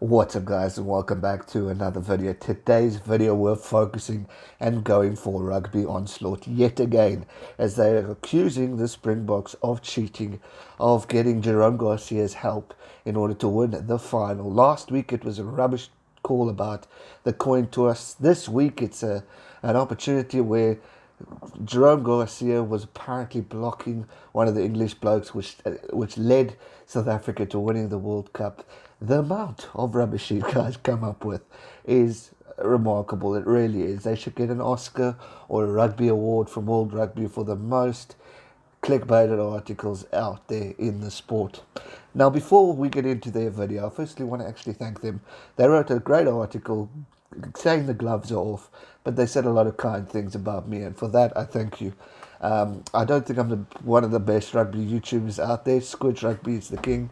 What's up guys, and welcome back to another video. Today's video we're focusing and going for Rugby Onslaught yet again, as they are accusing the Springboks of cheating, of getting Jerome Garces help in order to win the final. Last week it was a rubbish call about the coin toss. This week it's an opportunity where Jerome Garces was apparently blocking one of the English blokes, which led South Africa to winning the World Cup. The amount of rubbish you guys come up with is remarkable. It really is. They should get an Oscar or a Rugby Award from World Rugby for the most clickbaited articles out there in the sport. Now, before we get into their video, I firstly want to actually thank them. They wrote a great article saying the gloves are off, but they said a lot of kind things about me, and for that I thank you. I don't think I'm one of the best rugby YouTubers out there. Squidge Rugby is the king.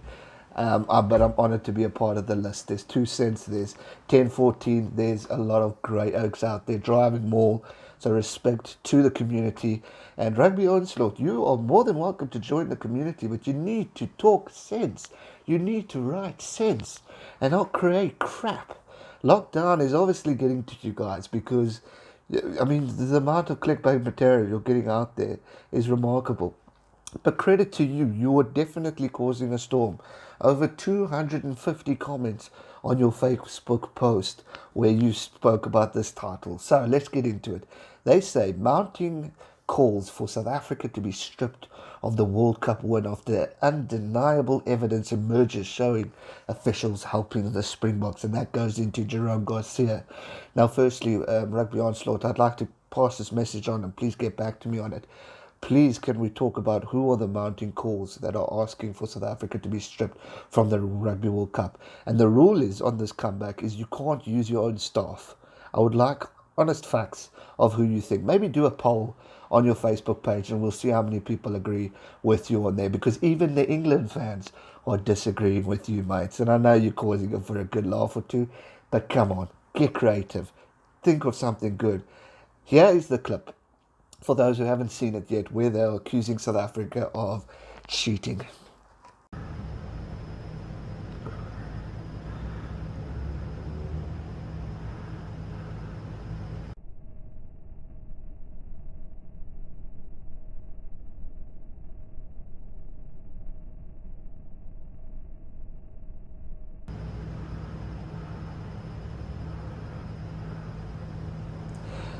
But I'm honoured to be a part of the list. There's 2 cents, there's 1014, there's a lot of grey oaks out there driving more. So respect to the community. And Rugby Onslaught, you are more than welcome to join the community, but you need to talk sense. You need to write sense and not create crap. Lockdown is obviously getting to you guys because, I mean, the amount of clickbait material you're getting out there is remarkable. But credit to you, you are definitely causing a storm. Over 250 comments on your Facebook post where you spoke about this title. So let's get into it. They say mounting calls for South Africa to be stripped of the World Cup win after undeniable evidence emerges showing officials helping the Springboks, and that goes into Jerome Garces. Now, firstly, Rugby Onslaught, I'd like to pass this message on and please get back to me on it. Please, can we talk about who are the mounting calls that are asking for South Africa to be stripped from the Rugby World Cup? And the rule is on this comeback is you can't use your own staff. I would like honest facts of who you think. Maybe do a poll on your Facebook page and we'll see how many people agree with you on there, because even the England fans are disagreeing with you, mates. And I know you're causing it for a good laugh or two, but come on, get creative. Think of something good. Here is the clip, for those who haven't seen it yet, where they're accusing South Africa of cheating.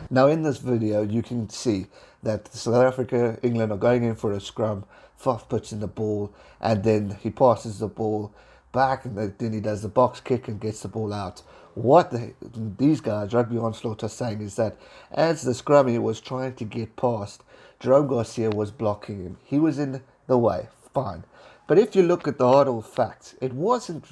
Now in this video you can see that South Africa, England are going in for a scrum. Faf puts in the ball and then he passes the ball back, and then he does the box kick and gets the ball out. What these guys, Rugby Onslaught, are saying is that as the scrummy was trying to get past, Jerome Garces was blocking him. He was in the way, fine. But if you look at the hard facts, it wasn't.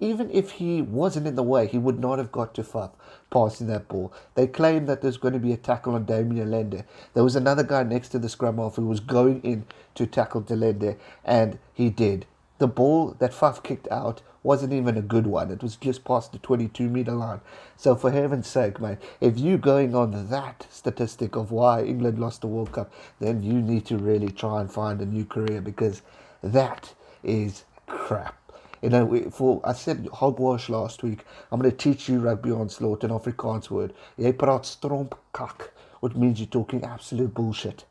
Even if he wasn't in the way, he would not have got to Faf passing that ball. They claim that there's going to be a tackle on Damian Lende. There was another guy next to the scrum half who was going in to tackle Lende, and he did. The ball that Faf kicked out wasn't even a good one. It was just past the 22-meter line. So for heaven's sake, mate, if you're going on that statistic of why England lost the World Cup, then you need to really try and find a new career, because that is crap. You know, I said hogwash last week. I'm going to teach you Rugby Onslaught, an Afrikaans word. Jy praat stromp kak, which means you're talking absolute bullshit.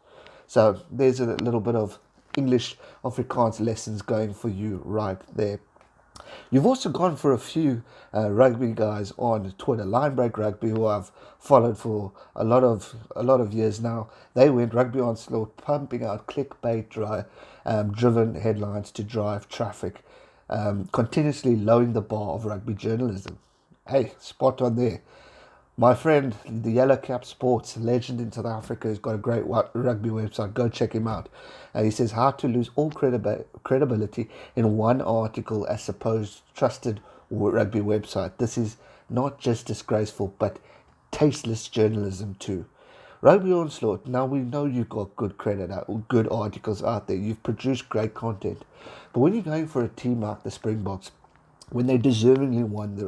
So there's a little bit of English Afrikaans lessons going for you right there. You've also gone for a few rugby guys on Twitter, Linebreak Rugby, who I've followed for a lot of years now. They went Rugby Onslaught, pumping out clickbait driven headlines to drive traffic, continuously lowering the bar of rugby journalism. Hey, spot on there. My friend, the Yellow Cap Sports legend in South Africa, has got a great rugby website. Go check him out. He says how to lose all credibility in one article as supposed trusted rugby website. This is not just disgraceful, but tasteless journalism too. Rugby Onslaught, now we know you've got good good articles out there. You've produced great content. But when you're going for a team like the Springboks, when they deservingly won the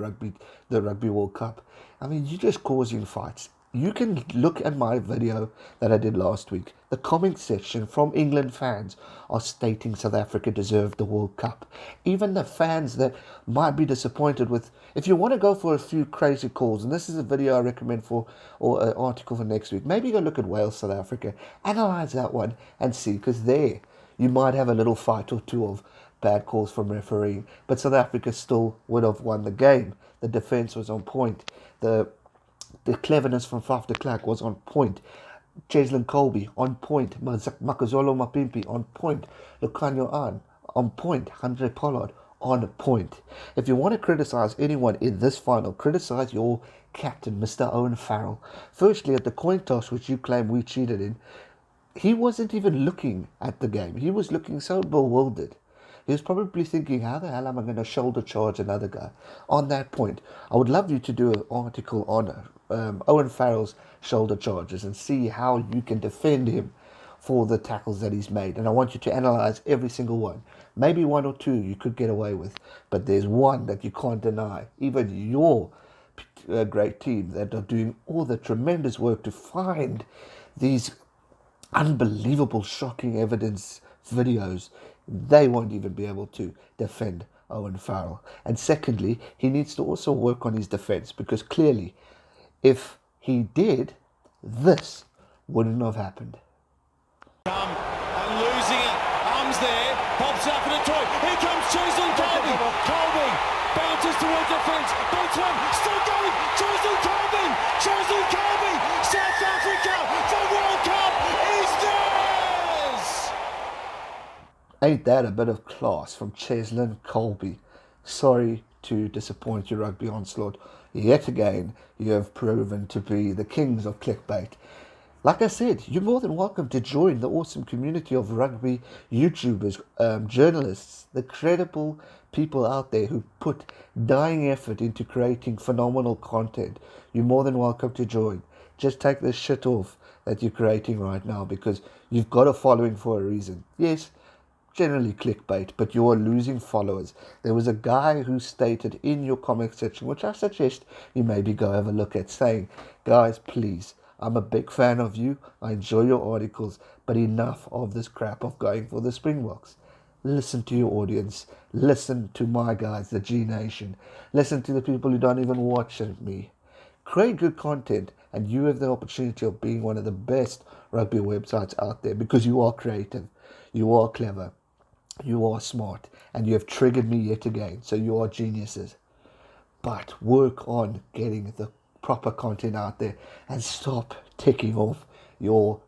Rugby World Cup, I mean, you're just causing fights. You can look at my video that I did last week. The comment section from England fans are stating South Africa deserved the World Cup. Even the fans that might be disappointed with, if you want to go for a few crazy calls, and this is a video I recommend for, or an article for next week, maybe go look at Wales, South Africa, analyze that one and see, because there you might have a little fight or two of bad calls from refereeing, but South Africa still would have won the game. The defence was on point. The cleverness from Faf de Klerk was on point. Cheslin Colby on point. Makazolo Mapimpi on point. Lucanio on point. Andre Pollard on point. If you want to criticize anyone in this final, criticize your captain, Mr. Owen Farrell. Firstly, at the coin toss, which you claim we cheated in, he wasn't even looking at the game. He was looking so bewildered. He was probably thinking, how the hell am I going to shoulder charge another guy? On that point, I would love you to do an article on Owen Farrell's shoulder charges and see how you can defend him for the tackles that he's made. And I want you to analyze every single one. Maybe one or two you could get away with, but there's one that you can't deny. Even your great team that are doing all the tremendous work to find these unbelievable, shocking evidence videos, they won't even be able to defend Owen Farrell. And secondly, he needs to also work on his defense, because clearly, if he did, this wouldn't have happened. And losing it, arms there, pops up in a toy. Here comes Cheslin Colby. Colby bounces towards defence. Boatswain still going. Cheslin Colby. Cheslin Colby. South Africa, the World Cup is theirs. Ain't that a bit of class from Cheslin Colby? Sorry to disappoint you, Rugby Onslaught. Yet again, you have proven to be the kings of clickbait. Like I said, you're more than welcome to join the awesome community of rugby YouTubers, journalists, the credible people out there who put dying effort into creating phenomenal content. You're more than welcome to join. Just take this shit off that you're creating right now, because you've got a following for a reason. Yes, generally clickbait, but you're losing followers. There was a guy who stated in your comment section, which I suggest you maybe go have a look at, saying, guys, please, I'm a big fan of you, I enjoy your articles, but enough of this crap of going for the Springboks. Listen to your audience, listen to my guys, the G Nation, listen to the people who don't even watch me. Create good content, and you have the opportunity of being one of the best rugby websites out there, because you are creative, you are clever, you are smart, and you have triggered me yet again. So you are geniuses. But work on getting the proper content out there and stop ticking off your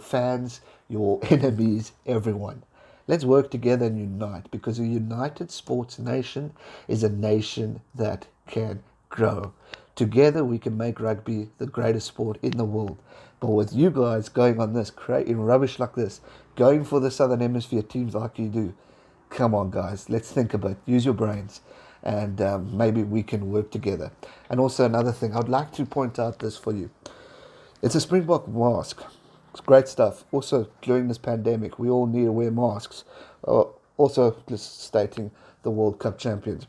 fans, your enemies, everyone. Let's work together and unite, because a united sports nation is a nation that can grow. Together we can make rugby the greatest sport in the world. But with you guys going on this, creating rubbish like this, going for the Southern Hemisphere teams like you do, come on guys, let's think a bit, use your brains, and maybe we can work together. And also another thing, I'd like to point out this for you. It's a Springbok mask. It's great stuff. Also, during this pandemic, we all need to wear masks. Also, just stating the World Cup champions.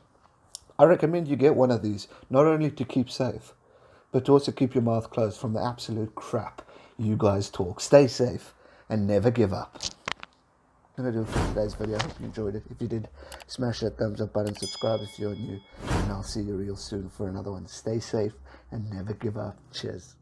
I recommend you get one of these, not only to keep safe, but to also keep your mouth closed from the absolute crap you guys talk. Stay safe and never give up. I'm going to do it for today's video. I hope you enjoyed it. If you did, smash that thumbs up button, subscribe if you're new, and I'll see you real soon for another one. Stay safe and never give up. Cheers.